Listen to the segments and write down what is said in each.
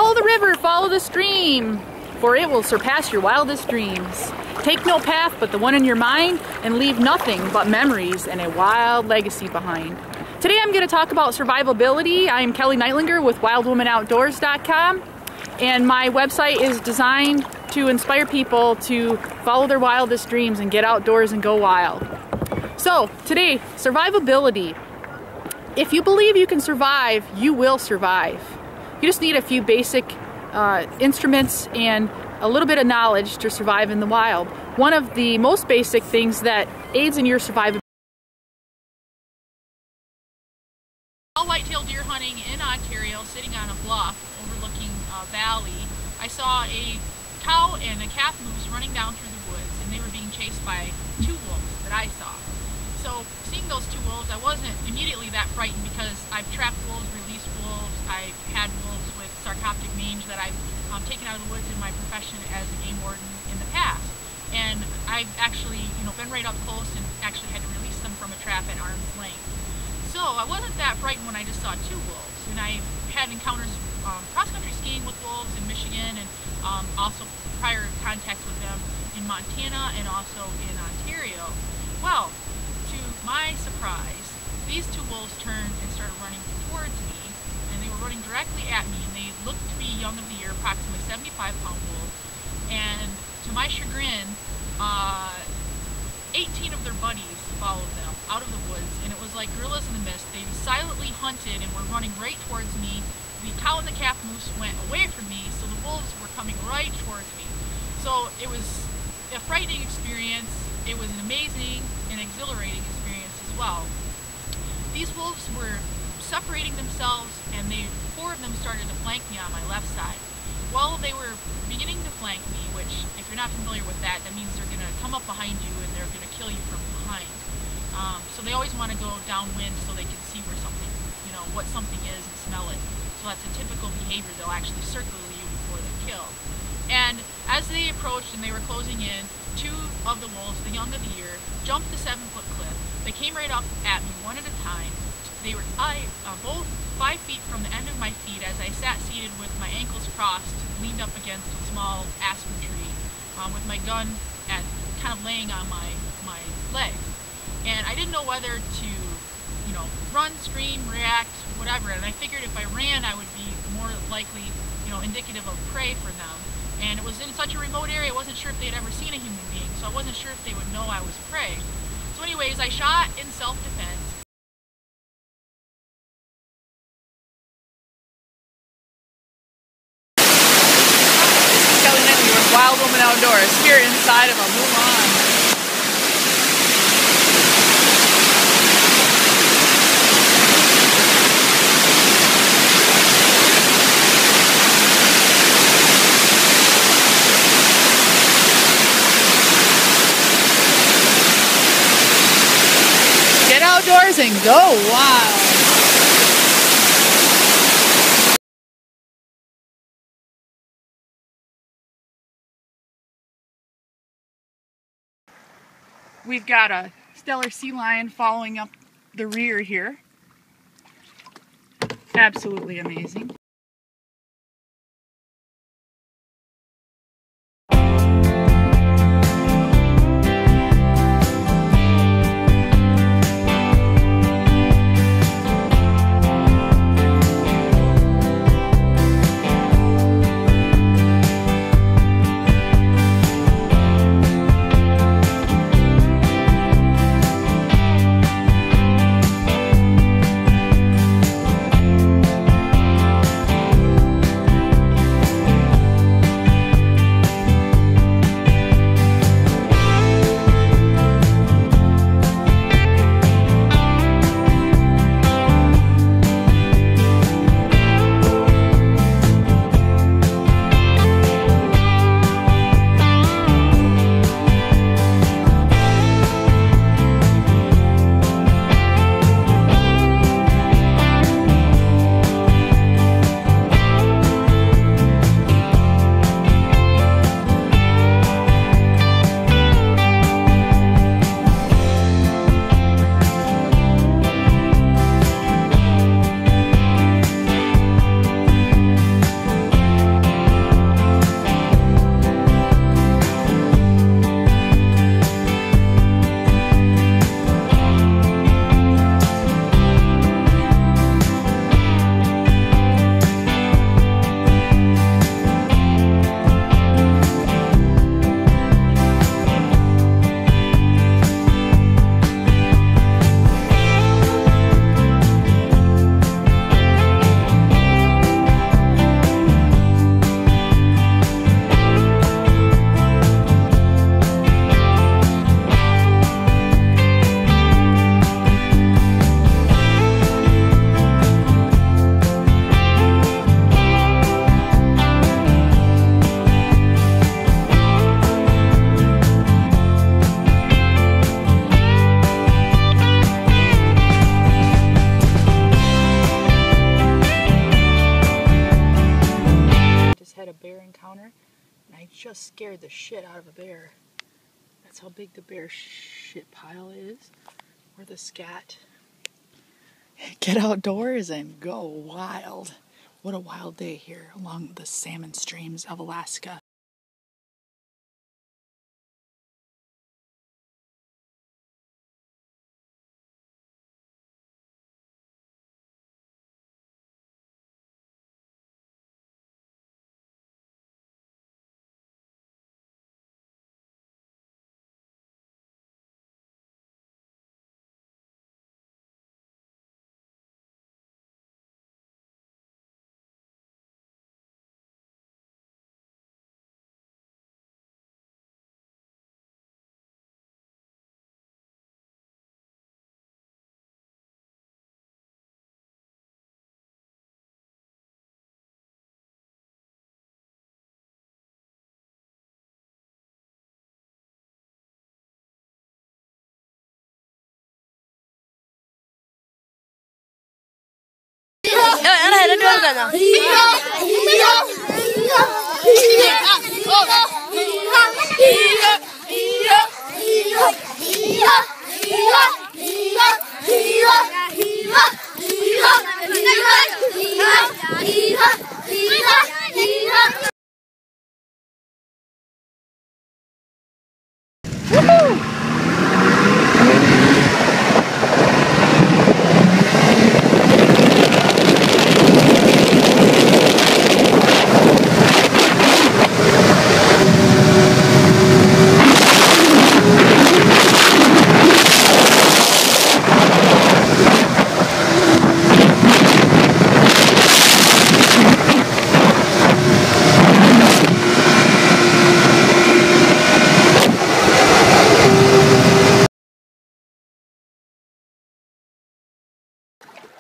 Follow the river, follow the stream, for it will surpass your wildest dreams. Take no path but the one in your mind, and leave nothing but memories and a wild legacy behind. Today I'm going to talk about survivability. I'm Kellie Nightlinger with wildwomanoutdoors.com, and my website is designed to inspire people to follow their wildest dreams and get outdoors and go wild. So today, survivability. If you believe you can survive, you will survive. You just need a few basic instruments and a little bit of knowledge to survive in the wild. One of the most basic things that aids in your survivability. While whitetail deer hunting in Ontario, sitting on a bluff overlooking a valley, I saw a cow and a calf moose running down through the woods, and they were being chased by two wolves that I saw. So seeing those two wolves, I wasn't immediately that frightened because I've trapped wolves, released wolves, I've had wolves with sarcoptic mange that I've taken out of the woods in my profession as a game warden in the past. And I've actually, been right up close and actually had to release them from a trap at arm's length. So I wasn't that frightened when I just saw two wolves. And I had encounters cross-country skiing with wolves in Michigan, and also prior contact with them in Montana and also in Ontario. Well, to my surprise, these two wolves turned and started running towards me, and they were running directly at me, and they looked to be young of the year, approximately 75-pound wolves. And to my chagrin, 18 of their buddies followed them out of the woods, and it was like gorillas in the mist. They silently hunted and were running right towards me. The cow and the calf moose went away from me, so the wolves were coming right towards me. So it was a frightening experience. It was an amazing and exhilarating experience as well. These wolves were separating themselves, and four of them started to flank me on my left side. Well, they were beginning to flank me, which, if you're not familiar with that, that means they're going to come up behind you and they're going to kill you from behind. So they always want to go downwind so they can see where something, what something is and smell it. So that's a typical behavior. They'll actually circle you before they kill. And as they approached and they were closing in, two of the wolves, the young of the year, jumped the 7-foot cliff. They came right up at me one at a time. They were both 5 feet from the end of my feet as I sat seated with my ankles crossed, leaned up against a small aspen tree with my gun kind of laying on my legs. And I didn't know whether to, run, scream, react, whatever. And I figured if I ran, I would be more likely, indicative of prey for them. And it was in such a remote area, I wasn't sure if they had ever seen a human being, so I wasn't sure if they would know I was prey. So anyways, I shot in self-defense. Kellie Nightlinger with Wild Woman Outdoors, here inside of a Mulan. Get outdoors and go wild. We've got a stellar sea lion following up the rear here. Absolutely amazing. just scared the shit out of a bear. That's how big the bear shit pile is, or the scat. Get outdoors and go wild. What a wild day here along the salmon streams of Alaska.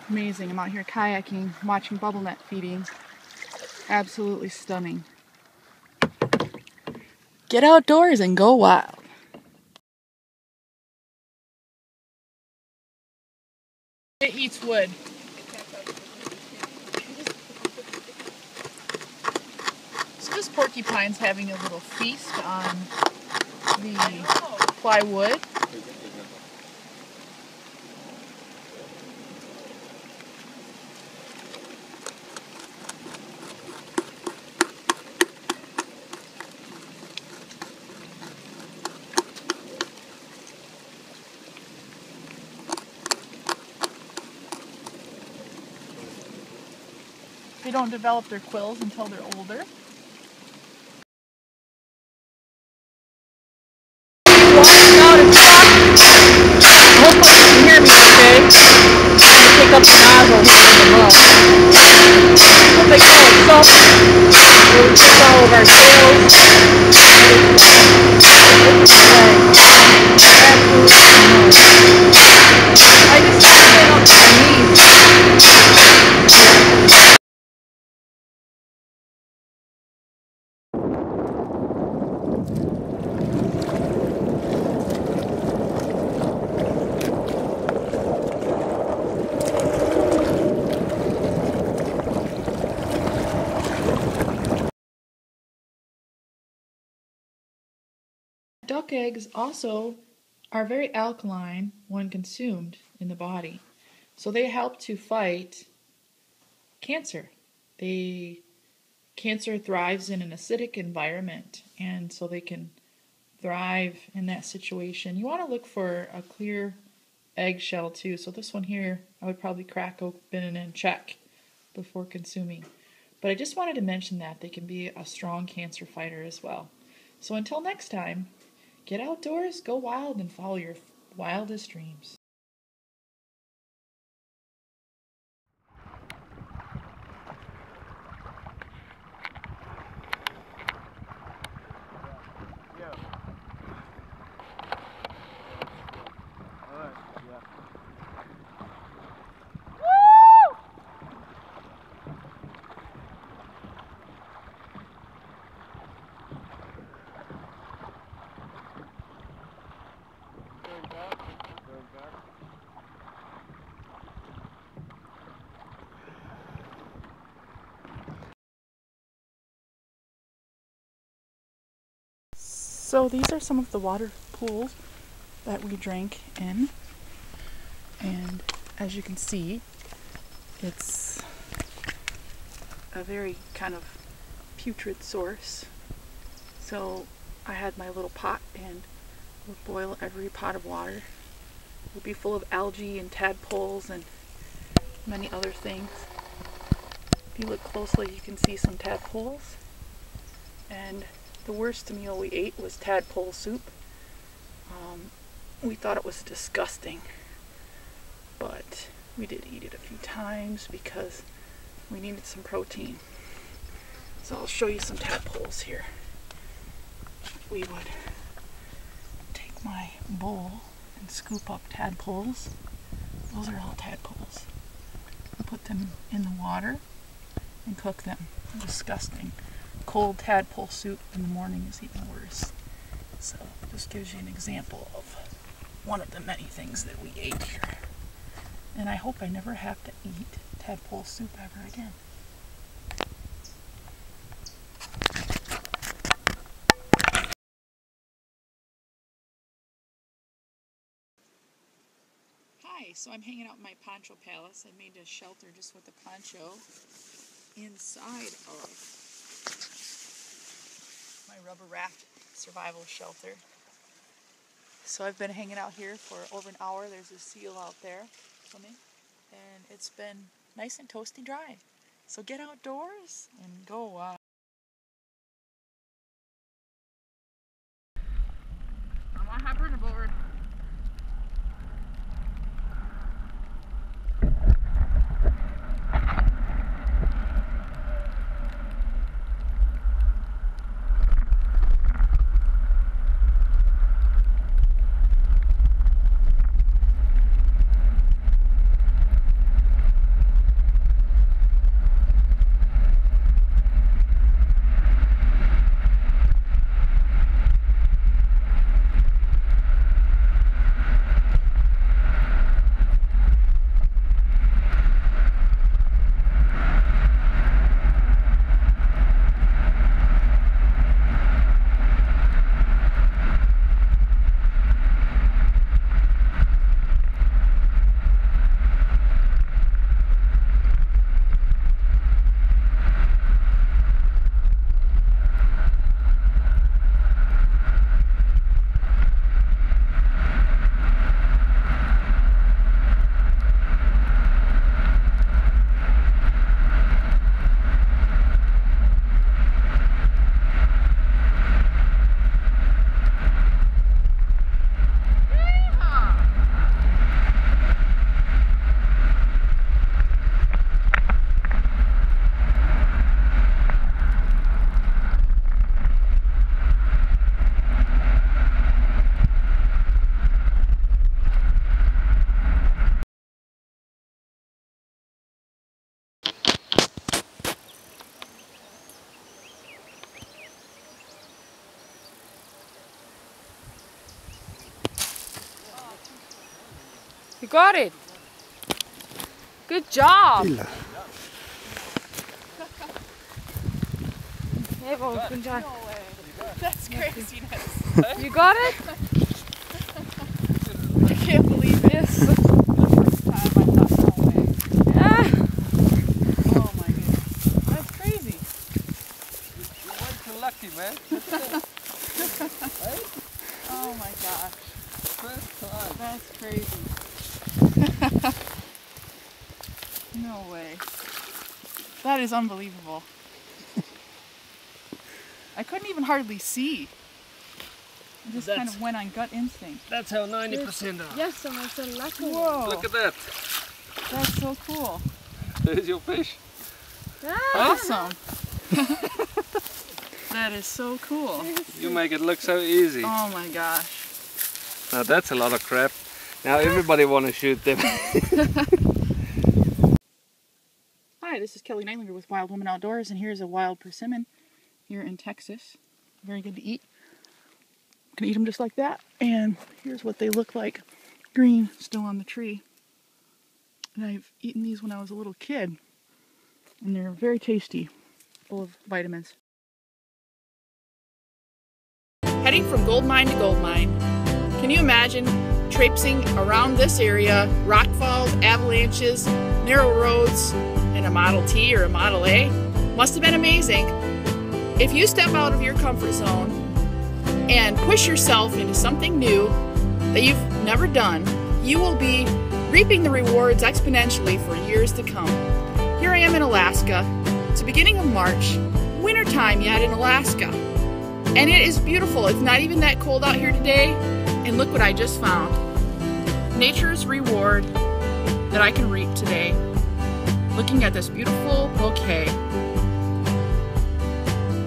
Amazing. I'm out here kayaking, watching bubble net feeding. Absolutely stunning. Get outdoors and go wild. It eats wood. So this porcupine's having a little feast on the plywood. They don't develop their quills until they're older. Walking out and hopefully you can hear me okay. I'm going to pick up the nozzle here in the mud. What they call it, salt, where we pick all of our tails. I just stand up to my knees. Duck eggs also are very alkaline when consumed in the body. So they help to fight cancer. Cancer thrives in an acidic environment, and so they can thrive in that situation. You want to look for a clear eggshell too. So this one here, I would probably crack open and check before consuming. But I just wanted to mention that they can be a strong cancer fighter as well. So until next time, get outdoors, go wild, and follow your wildest dreams. Going back. So these are some of the water pools that we drank in, and as you can see, it's a very kind of putrid source. So I had my little pot and would boil every pot of water. It would be full of algae and tadpoles and many other things. If you look closely, you can see some tadpoles. And the worst meal we ate was tadpole soup. We thought it was disgusting, but we did eat it a few times because we needed some protein. So I'll show you some tadpoles here. We would take my bowl and scoop up tadpoles. Those are all tadpoles. And put them in the water and cook them. Disgusting. Cold tadpole soup in the morning is even worse. So this gives you an example of one of the many things that we ate here. And I hope I never have to eat tadpole soup ever again. Hi, so I'm hanging out in my poncho palace. I made a shelter just with a poncho inside of my rubber raft survival shelter. So I've been hanging out here for over an hour. There's a seal out there swimming, and it's been nice and toasty dry. So get outdoors and go I'm on hoverboard. You got it. Good job. Hey, well, good job. No way. That's craziness. You got it? I can't believe it. Yes. The first time I thought, no way. Yeah. Oh my goodness. That's crazy. You weren't too lucky, man. Oh my gosh. First time. That's crazy. No way. That is unbelievable. I couldn't even hardly see. I just kind of went on gut instinct. That's how 90% are. Yes, I'm so lucky. Whoa. Look at that. That's so cool. There's your fish. Awesome. That is so cool. You make it look so easy. Oh my gosh. Now that's a lot of crap. Now everybody want to shoot them. Hi, this is Kellie Nightlinger with Wild Woman Outdoors, and here's a wild persimmon here in Texas. Very good to eat. You can eat them just like that. And here's what they look like. Green, still on the tree. And I've eaten these when I was a little kid. And they're very tasty, full of vitamins. heading from gold mine to gold mine. Can you imagine traipsing around this area, rock falls, avalanches, narrow roads, in a Model T or a Model A? Must have been amazing. If you step out of your comfort zone and push yourself into something new that you've never done, you will be reaping the rewards exponentially for years to come. Here I am in Alaska. It's the beginning of March, wintertime yet in Alaska. And it is beautiful. It's not even that cold out here today. And look what I just found. Nature's reward that I can reap today. Looking at this beautiful bouquet.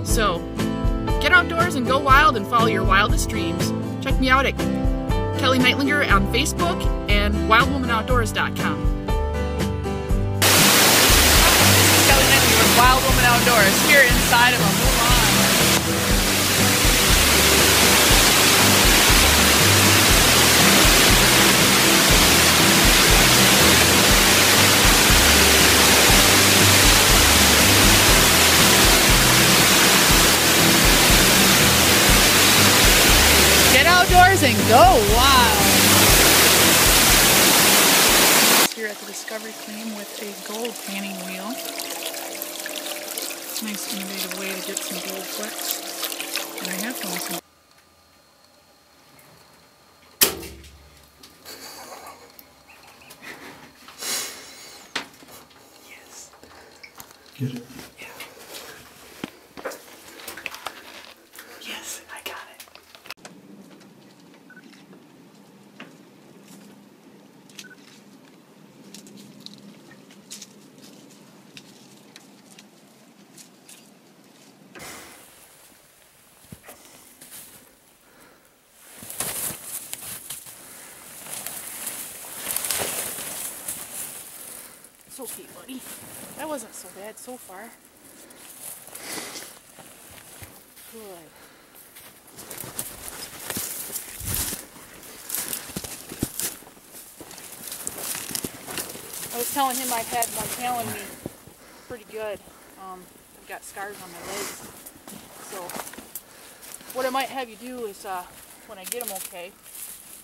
So, get outdoors and go wild and follow your wildest dreams. Check me out at Kellie Nightlinger on Facebook and wildwomanoutdoors.com. Kellie Nightlinger with Wild Woman Outdoors here inside of a Mulan. Get outdoors and go wild. Here at the Discovery Claim with a gold panning wheel. It's a nice innovative way to get some gold flecks. And I have found some. Yes. Get it? Yeah. Yes, I got it. It's okay, buddy. That wasn't so bad so far. Good. I was telling him I've had one tailing me pretty good. I've got scars on my legs. So what I might have you do is when I get them okay,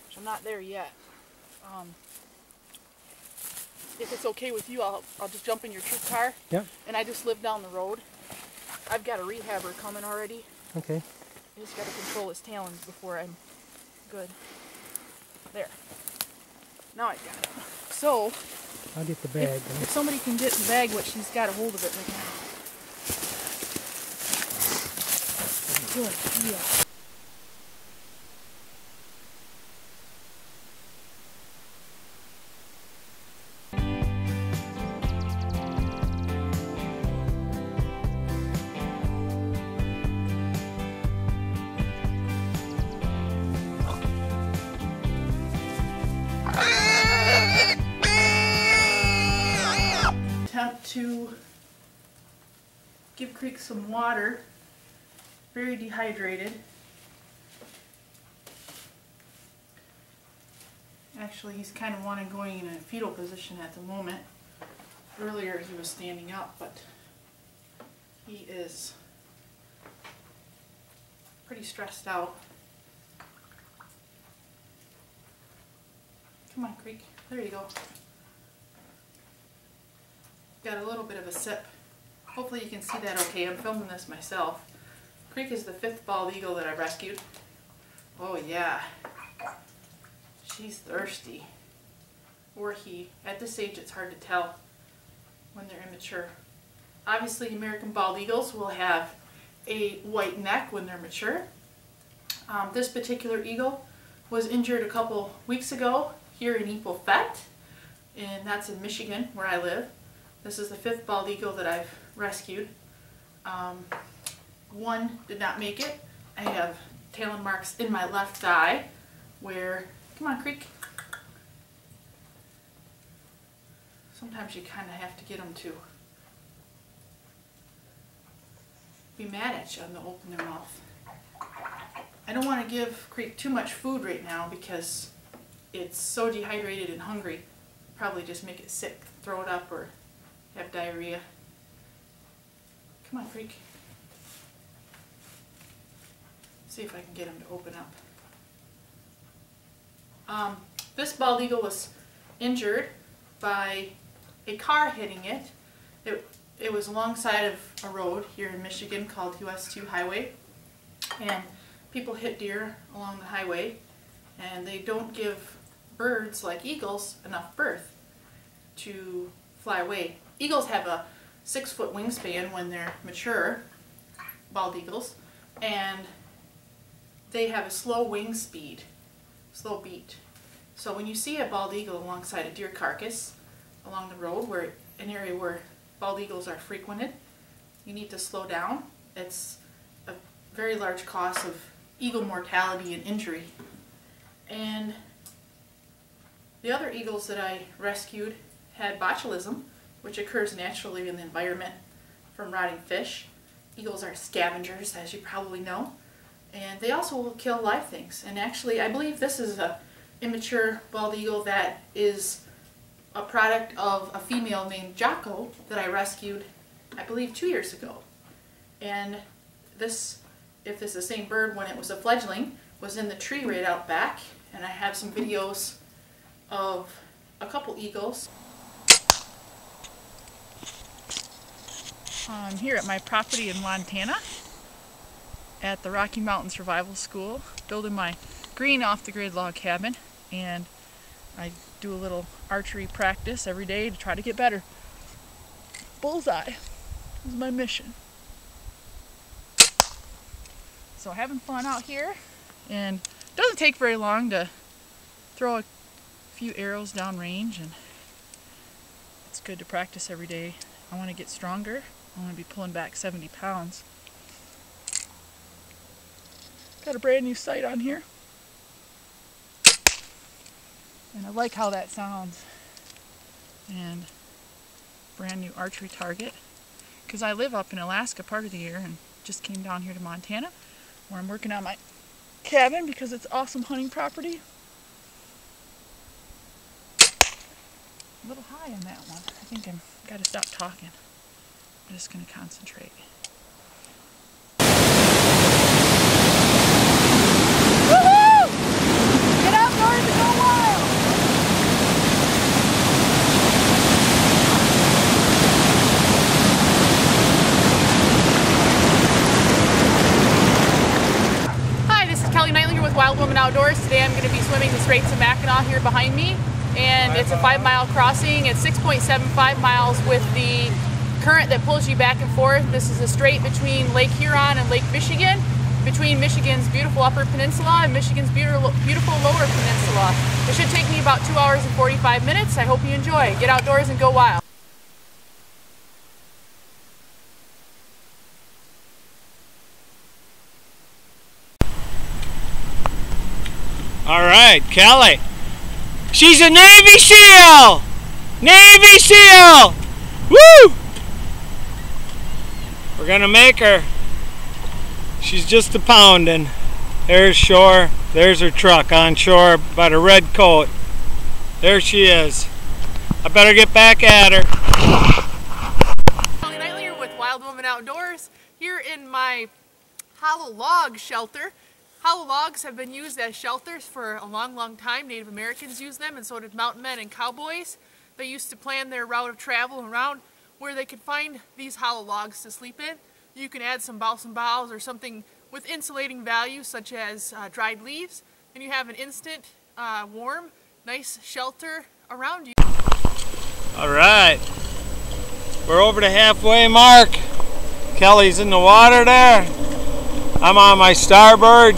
which I'm not there yet, if it's okay with you, I'll just jump in your troop car. Yeah. And I just live down the road. I've got a rehabber coming already. Okay. I just got to control his talons before I'm good. There. Now I got it. So, I'll get the bag. if somebody can get the bag, what she's got a hold of it right now. Good. Yeah. Attempt to give Creek some water. Very dehydrated. Actually, he's kind of going in a fetal position at the moment. Earlier he was standing up, but he is pretty stressed out. Come on, Creek. There you go. Got a little bit of a sip. Hopefully you can see that okay. I'm filming this myself. Creek is the 5th bald eagle that I rescued. Oh yeah. She's thirsty. Or he. At this age it's hard to tell when they're immature. Obviously American bald eagles will have a white neck when they're mature. This particular eagle was injured a couple weeks ago here in Epofet, and that's in Michigan where I live. This is the 5th bald eagle that I've rescued. One did not make it. I have talon marks in my left thigh where, come on Creek. Sometimes you kind of have to get them to be mad at you and they'll open their mouth. I don't want to give Creek too much food right now because it's so dehydrated and hungry. Probably just make it sick, throw it up, or have diarrhea. Come on, Creek. see if I can get him to open up. This bald eagle was injured by a car hitting it. It was alongside of a road here in Michigan called US 2 highway, and people hit deer along the highway, and they don't give birds like eagles enough berth to fly away. Eagles have a 6-foot wingspan when they're mature, bald eagles, and they have a slow wing speed, slow beat. So when you see a bald eagle alongside a deer carcass along the road, where an area where bald eagles are frequented, you need to slow down. It's a very large cause of eagle mortality and injury. And the other eagles that I rescued had botulism, which occurs naturally in the environment from rotting fish. Eagles are scavengers, as you probably know, and they also will kill live things. And actually, I believe this is a immature bald eagle that is a product of a female named Jocko that I rescued, I believe, 2 years ago. And this, if it's the same bird when it was a fledgling, was in the tree right out back, and I have some videos of a couple eagles. I'm here at my property in Montana at the Rocky Mountain Survival School, building my green off-the-grid log cabin, and I do a little archery practice every day to try to get better. Bullseye is my mission. So having fun out here, and it doesn't take very long to throw a few arrows down range, and it's good to practice every day. I want to get stronger. I want to be pulling back 70 pounds. Got a brand new sight on here. And I like how that sounds. And brand new archery target. Because I live up in Alaska part of the year and just came down here to Montana, where I'm working on my cabin because it's awesome hunting property. A little high on that one. I think I've got to stop talking. I'm just going to concentrate. Woohoo! Get outdoors and go wild! Hi, this is Kellie Nightlinger with Wild Woman Outdoors. Today I'm going to be swimming the Straits of Mackinac here behind me. And it's a 5-mile crossing. It's 6.75 miles with the current that pulls you back and forth. This is a strait between Lake Huron and Lake Michigan, between Michigan's beautiful Upper Peninsula and Michigan's beautiful Lower Peninsula. It should take me about 2 hours and 45 minutes. I hope you enjoy. Get outdoors and go wild. All right, Kelly. She's a Navy SEAL! Navy SEAL! Woo! We're gonna make her. She's just a pounding. There's shore. There's her truck on shore by the red coat. There she is. I better get back at her. Kellie Nightlinger with Wild Woman Outdoors here in my hollow log shelter. Hollow logs have been used as shelters for a long time. Native Americans used them, and so did mountain men and cowboys. They used to plan their route of travel around where they could find these hollow logs to sleep in. You can add some balsam boughs or something with insulating value, such as dried leaves, and you have an instant, warm, nice shelter around you. All right, we're over the halfway mark. Kelly's in the water there. I'm on my starboard.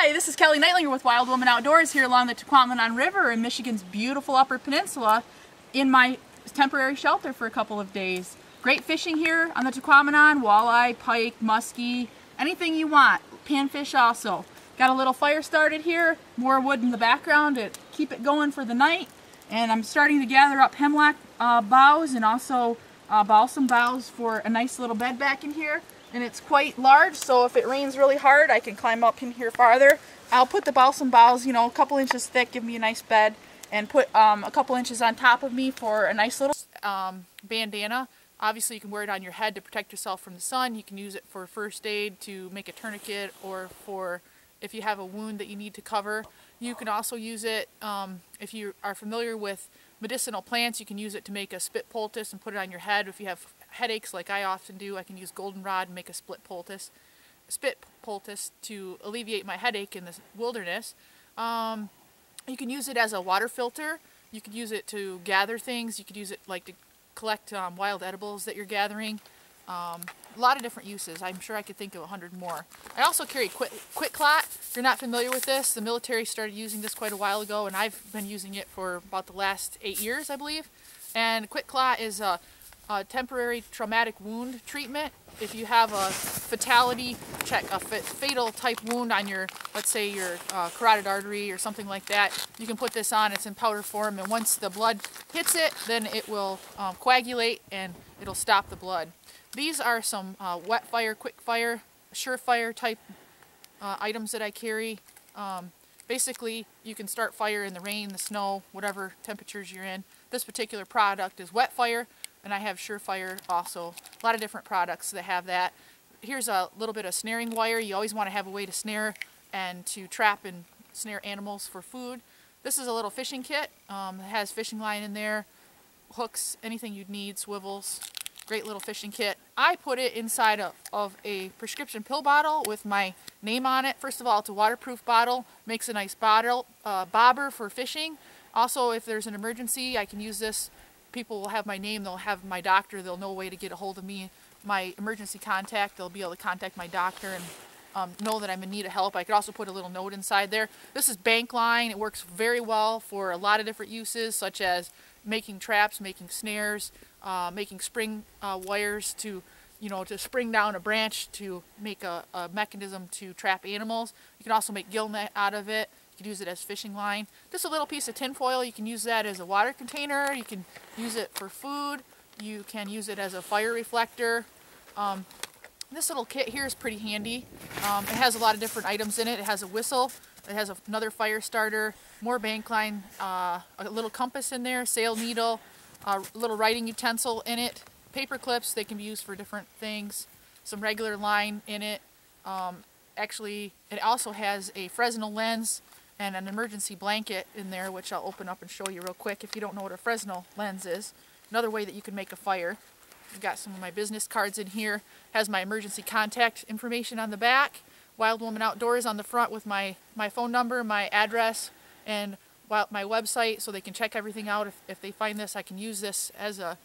Hi, this is Kellie Nightlinger with Wild Woman Outdoors here along the Tequamanon River in Michigan's beautiful Upper Peninsula in my temporary shelter for a couple of days. Great fishing here on the Tequamanon, walleye, pike, muskie, anything you want. Panfish also. Got a little fire started here, more wood in the background to keep it going for the night. And I'm starting to gather up hemlock boughs and also balsam boughs for a nice little bed back in here. And it's quite large, so if it rains really hard, I can climb up in here farther. I'll put the balsam boughs, you know, a couple inches thick, give me a nice bed, and put a couple inches on top of me for a nice little bandana Obviously you can wear it on your head to protect yourself from the sun. You can use it for first aid, to make a tourniquet, or for if you have a wound that you need to cover. You can also use it, if you are familiar with medicinal plants, you can use it to make a spit poultice and put it on your head. If you have headaches like I often do, I can use goldenrod and make a spit poultice to alleviate my headache in the wilderness. You can use it as a water filter. You could use it to gather things. You could use it like to collect wild edibles that you're gathering. A lot of different uses. I'm sure I could think of 100 more. I also carry Quick Clot. If you're not familiar with this, the military started using this quite a while ago, and I've been using it for about the last 8 years, I believe. And Quick Clot is a temporary traumatic wound treatment. If you have a fatality check, a fatal type wound on your, let's say your carotid artery or something like that, you can put this on. It's in powder form, and once the blood hits it, then it will coagulate and it'll stop the blood. These are some wet fire, quick fire, surefire type items that I carry. Basically, you can start fire in the rain, the snow, whatever temperatures you're in. This particular product is wet fire, and I have surefire also. A lot of different products that have that. Here's a little bit of snaring wire. You always want to have a way to snare and to trap and snare animals for food. This is a little fishing kit. It has fishing line in there, hooks, anything you'd need, swivels. Great little fishing kit. I put it inside of a prescription pill bottle with my name on it. First of all, it's a waterproof bottle, makes a nice bottle, bobber for fishing. Also, if there's an emergency, I can use this. People will have my name, they'll have my doctor, they'll know a way to get a hold of me. My emergency contact, they'll be able to contact my doctor and know that I'm in need of help. I could also put a little note inside there. This is bank line. It works very well for a lot of different uses, such as making traps, making snares, making spring wires to spring down a branch to make a mechanism to trap animals. You can also make gill net out of it. You can use it as fishing line. Just a little piece of tin foil. You can use that as a water container. You can use it for food. You can use it as a fire reflector. This little kit here is pretty handy. It has a lot of different items in it. It has a whistle. It has another fire starter, more bank line, a little compass in there, sail needle, a little writing utensil in it, paper clips. They can be used for different things, some regular line in it. Actually, it also has a Fresnel lens and an emergency blanket in there, which I'll open up and show you real quick if you don't know what a Fresnel lens is. Another way that you can make a fire. I've got some of my business cards in here. Has my emergency contact information on the back. Wild Woman Outdoors on the front with my phone number, my address, and my website, so they can check everything out. If they find this, I can use this as a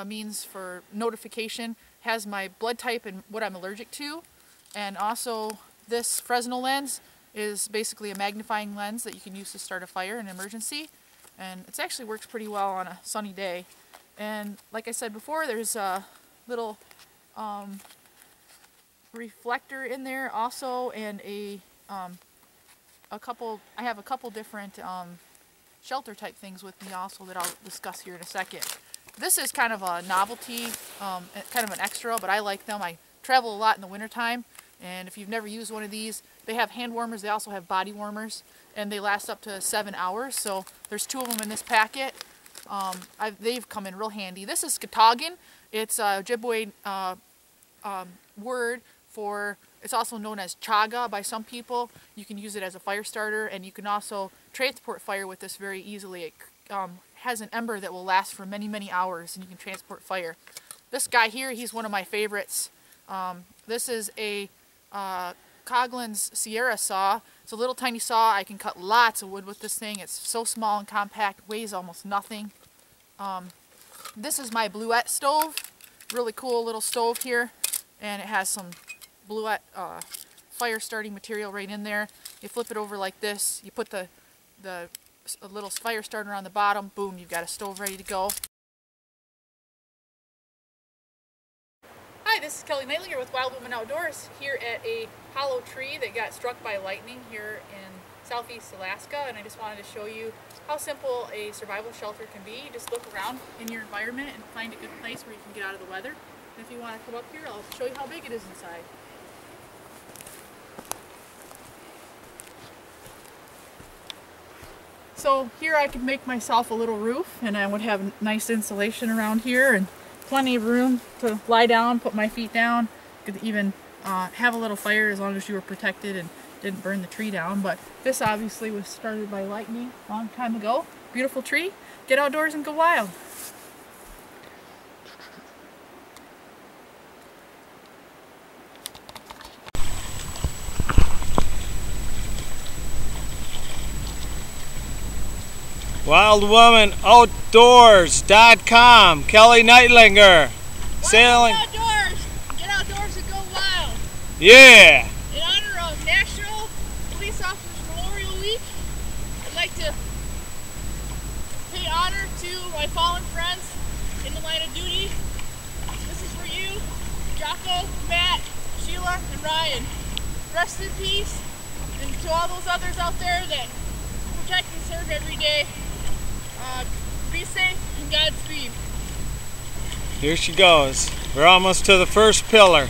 means for notification. Has my blood type and what I'm allergic to. And also this Fresnel lens is basically a magnifying lens that you can use to start a fire in an emergency. And it actually works pretty well on a sunny day. And like I said before, there's a little reflector in there also, and I have a couple different shelter type things with me also that I'll discuss here in a second. This is kind of a novelty, kind of an extra, but I like them. I travel a lot in the wintertime, and if you've never used one of these, they have hand warmers. They also have body warmers, and they last up to 7 hours. So there's 2 of them in this packet. They've come in real handy. This is Skatagan. It's a Ojibwe word for, it's also known as chaga by some people. You can use it as a fire starter, and you can also transport fire with this very easily. It has an ember that will last for many, many hours, and you can transport fire. This guy here, he's one of my favorites. This is a Coughlin's Sierra saw. It's a little tiny saw. I can cut lots of wood with this thing. It's so small and compact, weighs almost nothing. This is my Bluette stove. Really cool little stove here, and it has some Bluette fire starting material right in there. You flip it over like this. You put a little fire starter on the bottom. Boom, you've got a stove ready to go. Hi, this is Kellie Nightlinger with Wild Woman Outdoors here at a hollow tree that got struck by lightning here in southeast Alaska, and I just wanted to show you how simple a survival shelter can be. You just look around in your environment and find a good place where you can get out of the weather. And if you want to come up here, I'll show you how big it is inside. So here I could make myself a little roof, and I would have nice insulation around here, and plenty of room to lie down, put my feet down. Could even have a little fire as long as you were protected and didn't burn the tree down. But this obviously was started by lightning a long time ago. Beautiful tree. Get outdoors and go wild. WildWomanOutdoors.com. Kellie Nightlinger. Sailing. Outdoors. Get outdoors and go wild. Yeah. In honor of National Police Officers Memorial Week, I'd like to pay honor to my fallen friends in the line of duty. This is for you, Jocko, Matt, Sheila, and Ryan. Rest in peace, and to all those others out there that protect and serve every day. Be safe and Godspeed. Here she goes. We're almost to the first pillar.